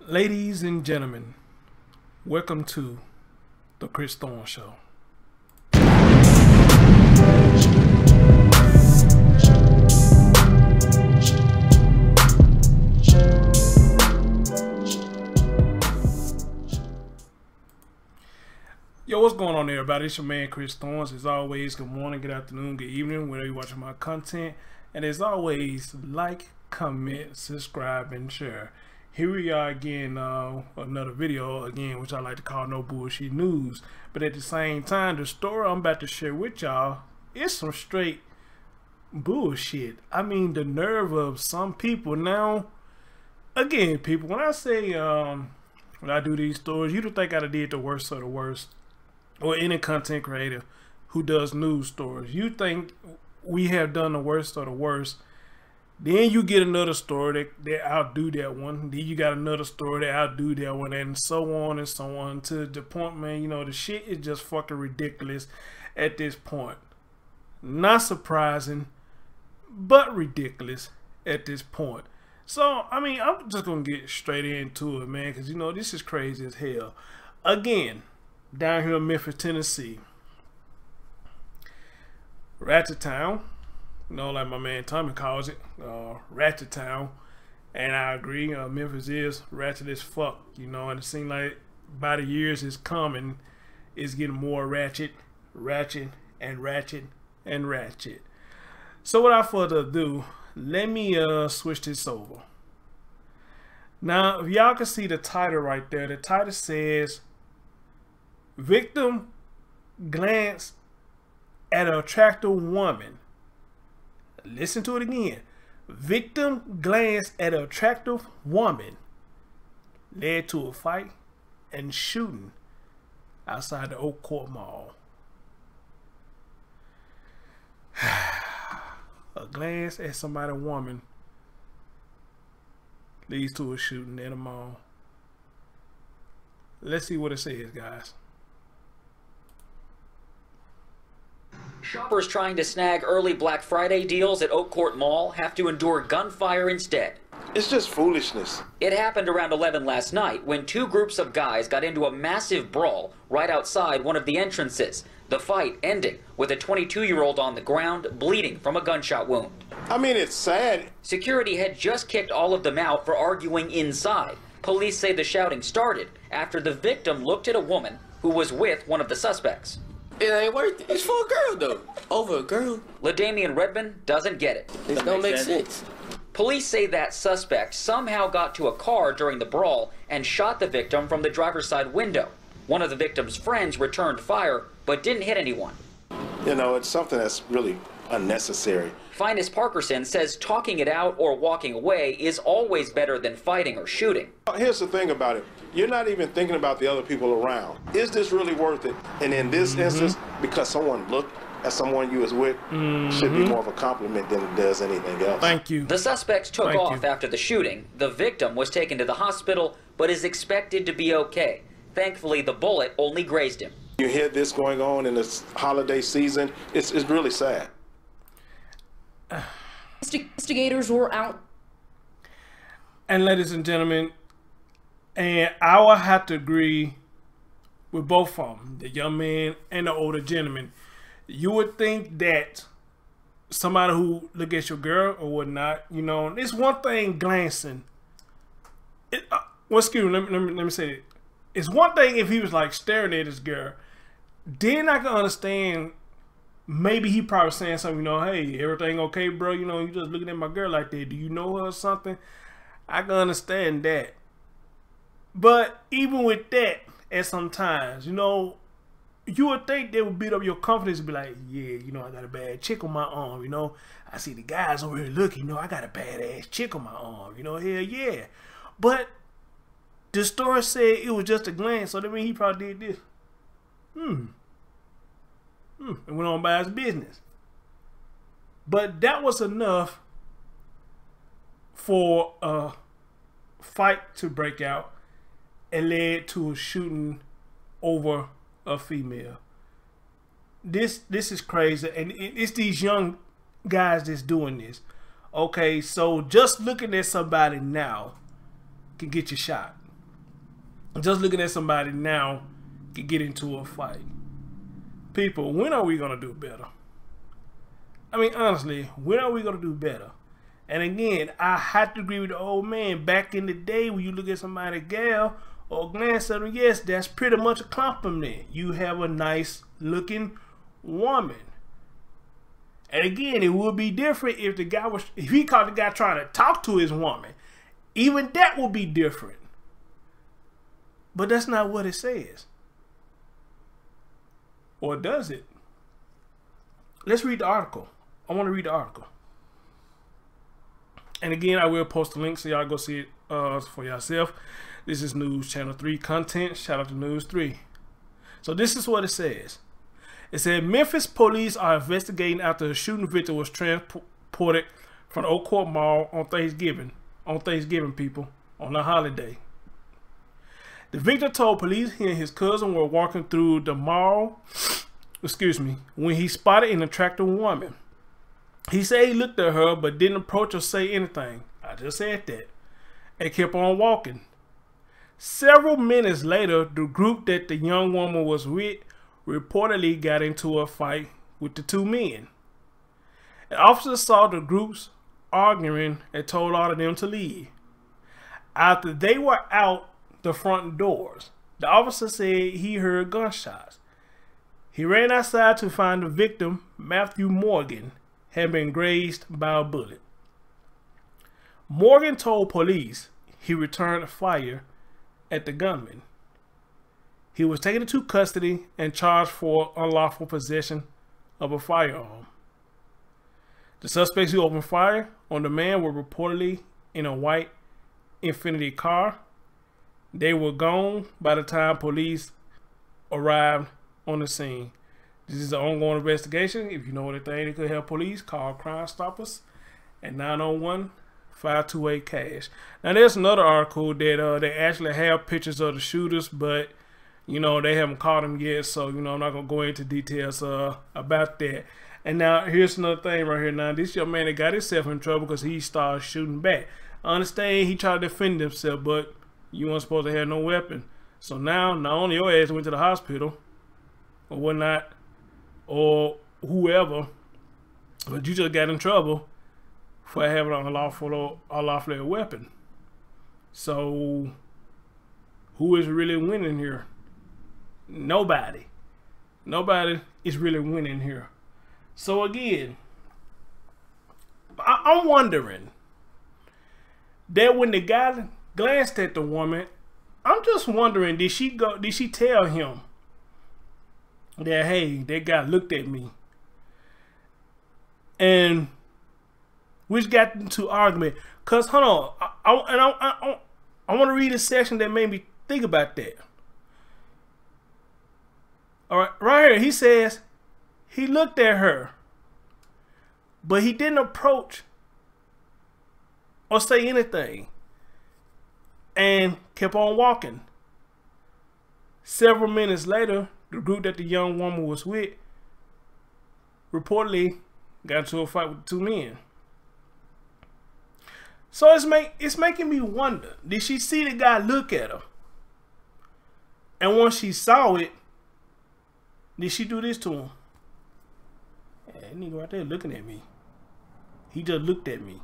Ladies and gentlemen, welcome to the Chris Thorne Show. Yo, what's going on everybody? It's your man Chris Thorne. As always, good morning, good afternoon, good evening, whenever you're watching my content. And as always, like, comment, subscribe, and share. Here we are again, another video again, which I like to call no bullshit news. But at the same time, the story I'm about to share with y'all is some straight bullshit. I mean, the nerve of some people. Now, again, people, when I say when I do these stories, you don't think I did the worst of the worst, or any content creator who does news stories. You think we have done the worst of the worst. Then you get another story that outdo that one. Then you got another story that outdo that one, and so on and so on, to the point, man, you know, the shit is just fucking ridiculous at this point. Not surprising, but ridiculous at this point. So, I mean, I'm just going to get straight into it, man, because, you know, this is crazy as hell. Again, down here in Memphis, Tennessee, Ratchet Town. You know, like my man Tommy calls it, Ratchet Town. And I agree, Memphis is ratchet as fuck, you know, and it seems like by the years it's coming, it's getting more ratchet, and ratchet. So without further ado, let me switch this over. Now, if y'all can see the title right there, the title says, Victim glanced at an attractive woman. Listen to it again. Victim glanced at an attractive woman, led to a fight and shooting outside the Oak Court Mall. A glance at somebody's woman leads to a shooting at a mall. Let's see what it says, guys. Shoppers trying to snag early Black Friday deals at Oak Court Mall have to endure gunfire instead. It's just foolishness. It happened around 11 last night when two groups of guys got into a massive brawl right outside one of the entrances. The fight ending with a 22-year-old on the ground bleeding from a gunshot wound. I mean, it's sad. Security had just kicked all of them out for arguing inside. Police say the shouting started after the victim looked at a woman who was with one of the suspects. It ain't worth it. It's for a girl, though. Over a girl. LaDamian Redmond doesn't get it. It don't make sense. Police say that suspect somehow got to a car during the brawl and shot the victim from the driver's side window. One of the victim's friends returned fire, but didn't hit anyone. You know, it's something that's really unnecessary. Finest Parkerson says talking it out or walking away is always better than fighting or shooting. Here's the thing about it. You're not even thinking about the other people around. Is this really worth it? And in this instance, because someone looked at someone you was with, should be more of a compliment than it does anything else. Thank you. The suspects took off after the shooting. The victim was taken to the hospital, but is expected to be okay. Thankfully, the bullet only grazed him. You hear this going on in this holiday season, it's really sad. Investigators were out. And ladies and gentlemen, and I will have to agree with both of them, the young man and the older gentleman. You would think that somebody who look at your girl or whatnot, you know, it's one thing glancing. Well, excuse me, let me say it. It's one thing if he was like staring at his girl. Then I can understand. Maybe he probably saying something, you know, hey, everything okay, bro? You know, you just looking at my girl like that. Do you know her or something? I can understand that. But even with that, at some times, you know, you would think they would beat up your confidence and be like, yeah, you know, I got a bad chick on my arm, you know. I see the guys over here looking, you know, I got a badass chick on my arm, you know, hell yeah. But the story said it was just a glance, so that means he probably did this. And went on by his business. But that was enough for a fight to break out and led to a shooting over a female. This is crazy, and it's these young guys that's doing this. Okay, so just looking at somebody now can get you shot. just looking at somebody now could get into a fight. People, when are we going to do better? I mean, honestly, when are we going to do better? And again, I have to agree with the old man. Back in the day, when you look at somebody, gal, or glance at them, yes, that's pretty much a compliment. You have a nice looking woman. And again, it would be different if the guy was, if he caught the guy trying to talk to his woman. Even that would be different. But that's not what it says. Or does it? Let's read the article. I want to read the article. And again, I will post the link so y'all go see it for yourself. This is News Channel 3 content. Shout out to News 3. So this is what it says. It said Memphis police are investigating after a shooting victim was transported from the Oak Court Mall on Thanksgiving. People, on a holiday. The victim told police he and his cousin were walking through the mall, when he spotted an attractive woman. He said he looked at her but didn't approach or say anything. I just said that. And kept on walking. Several minutes later, the group that the young woman was with reportedly got into a fight with the two men. An officer saw the groups arguing and told all of them to leave. After they were out the front doors, the officer said he heard gunshots. He ran outside to find the victim, Matthew Morgan, had been grazed by a bullet. Morgan told police he returned fire at the gunman. He was taken into custody and charged for unlawful possession of a firearm. The suspects who opened fire on the man were reportedly in a white Infiniti car. They were gone by the time police arrived on the scene. This is an ongoing investigation. If you know anything that could help police, call Crime Stoppers at 901-528-CASH. Now there's another article that they actually have pictures of the shooters, but you know they haven't caught them yet, so you know I'm not gonna go into details about that. And now here's another thing right here. Now this young man that got himself in trouble because he started shooting back. I understand he tried to defend himself, but you weren't supposed to have no weapon. So now not only your ass went to the hospital or whatnot, or whoever, but you just got in trouble for having an unlawful weapon. So who is really winning here? Nobody. Nobody is really winning here. So again, I'm wondering that when the guy glanced at the woman, I'm just wondering, did she tell him that, hey, that guy looked at me? And which got into argument. Cause hold on, I want to read a section that made me think about that. All right, right here he says he looked at her, but he didn't approach or say anything, and kept on walking. Several minutes later, the group that the young woman was with reportedly got into a fight with the two men. So it's making me wonder, did she see the guy look at her? And once she saw it, did she do this to him? Yeah, that nigga right there looking at me. He just looked at me.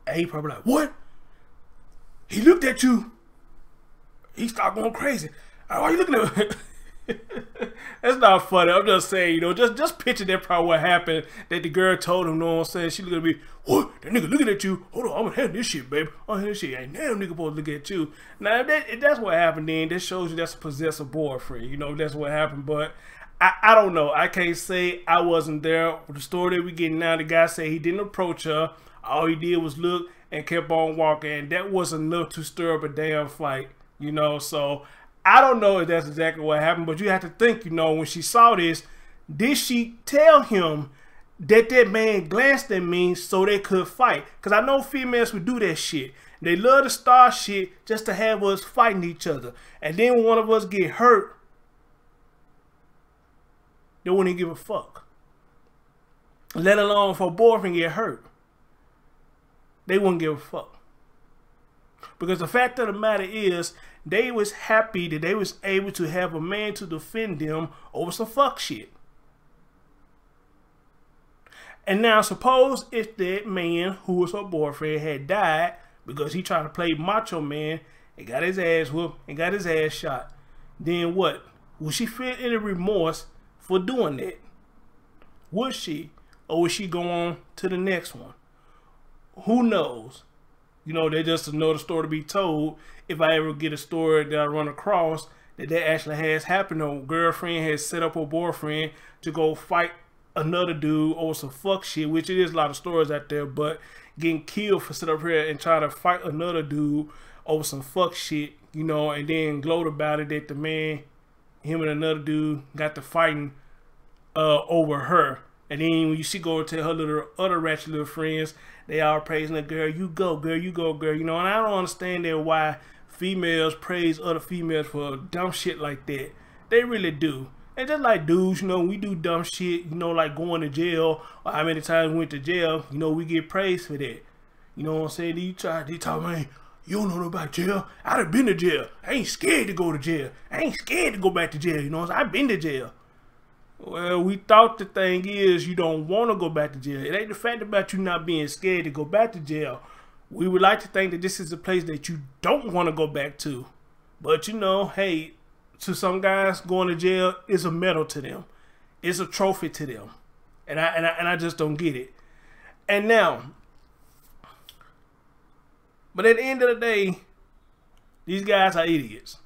And he probably like, what? He looked at you. He started going crazy. Why are you looking at me? That's not funny. I'm just saying, you know, just picture that probably what happened, that the girl told him, you know what I'm saying? She looked at me, what? That nigga looking at you? Hold on, I'm gonna handle this shit, baby. I'm gonna handle this shit. Ain't damn nigga supposed to look at you. Now, if that's what happened, then that shows you that's a possessive boyfriend. You know, that's what happened. But I don't know. I can't say I wasn't there. The story that we getting now, the guy said he didn't approach her. All he did was look and kept on walking. And that was enough to stir up a damn fight, you know. So I don't know if that's exactly what happened, but you have to think, you know, when she saw this, did she tell him that that man glanced at me so they could fight? Because I know females would do that shit. They love to start shit just to have us fighting each other. And then when one of us get hurt, they wouldn't give a fuck. Let alone if a boyfriend get hurt. They wouldn't give a fuck. Because the fact of the matter is, they was happy that they was able to have a man to defend them over some fuck shit. And now suppose if that man who was her boyfriend had died because he tried to play macho man and got his ass whooped and got his ass shot, then what? Would she feel any remorse for doing that? Would she? Or would she go on to the next one? Who knows? You know, there's just another story to be told. If I ever get a story that I run across that actually has happened, or girlfriend has set up her boyfriend to go fight another dude over some fuck shit, which it is a lot of stories out there, but getting killed for sitting up here and trying to fight another dude over some fuck shit, you know, and then gloat about it that the man, him and another dude got to fighting over her. And then when you see go to her little other ratchet little friends, they all praising the girl, you go girl, you go girl, you know. And I don't understand that why females praise other females for dumb shit like that. They really do. And just like dudes, you know, we do dumb shit, you know, like going to jail, or how many times we went to jail, you know, we get praised for that. You know what I'm saying? They talk, man, you don't know about jail. I done been to jail. I ain't scared to go to jail. I ain't scared to go back to jail, you know what I'm saying? I've been to jail. Well, we thought the thing is you don't want to go back to jail. It ain't the fact about you not being scared to go back to jail. We would like to think that this is a place that you don't want to go back to. But, you know, hey, to some guys, going to jail is a medal to them. It's a trophy to them. And I just don't get it. And now, but at the end of the day, these guys are idiots.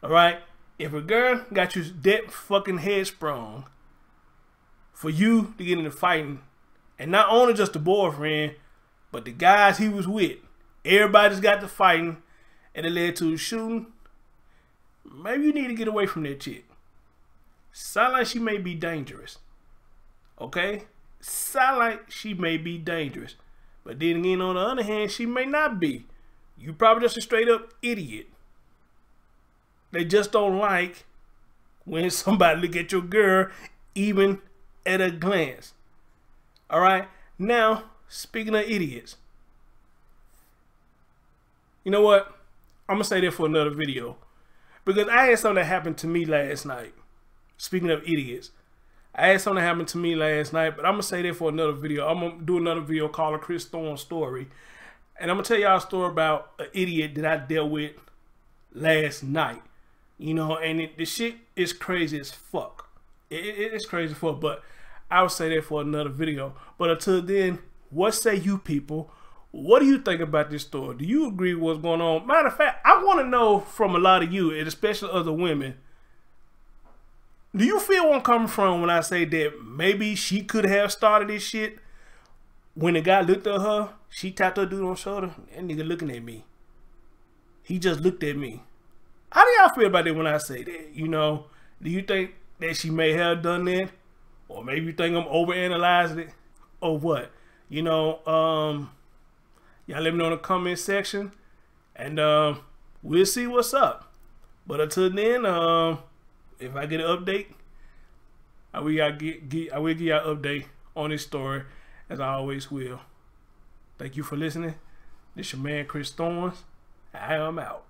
All right? If a girl got you that fucking head sprung for you to get into fighting, and not only just the boyfriend, but the guys he was with, everybody's got to fighting, and it led to a shooting, maybe you need to get away from that chick. Sound like she may be dangerous. Okay? Sound like she may be dangerous. But then again, on the other hand, she may not be. You probably just a straight up idiot. They just don't like when somebody look at your girl even at a glance. All right? Now, speaking of idiots, you know what? I'm going to say that for another video. Because I had something that happened to me last night. Speaking of idiots. I had something that happened to me last night, but I'm going to say that for another video. I'm going to do another video called A Chris Thorne Story. And I'm going to tell y'all a story about an idiot that I dealt with last night. You know, and the shit is crazy as fuck. It's crazy as fuck, but I'll say that for another video. But until then, what say you people? What do you think about this story? Do you agree with what's going on? Matter of fact, I want to know from a lot of you, and especially other women, do you feel where I'm coming from when I say that maybe she could have started this shit? When the guy looked at her, she tapped her dude on the shoulder. That nigga looking at me. He just looked at me. How do y'all feel about it when I say that? You know, do you think that she may have done that? Or maybe you think I'm overanalyzing it? Or what? You know, y'all let me know in the comment section. And we'll see what's up. But until then, if I get an update, I will give y'all an update on this story, as I always will. Thank you for listening. This your man, Chris Thorne. I am out.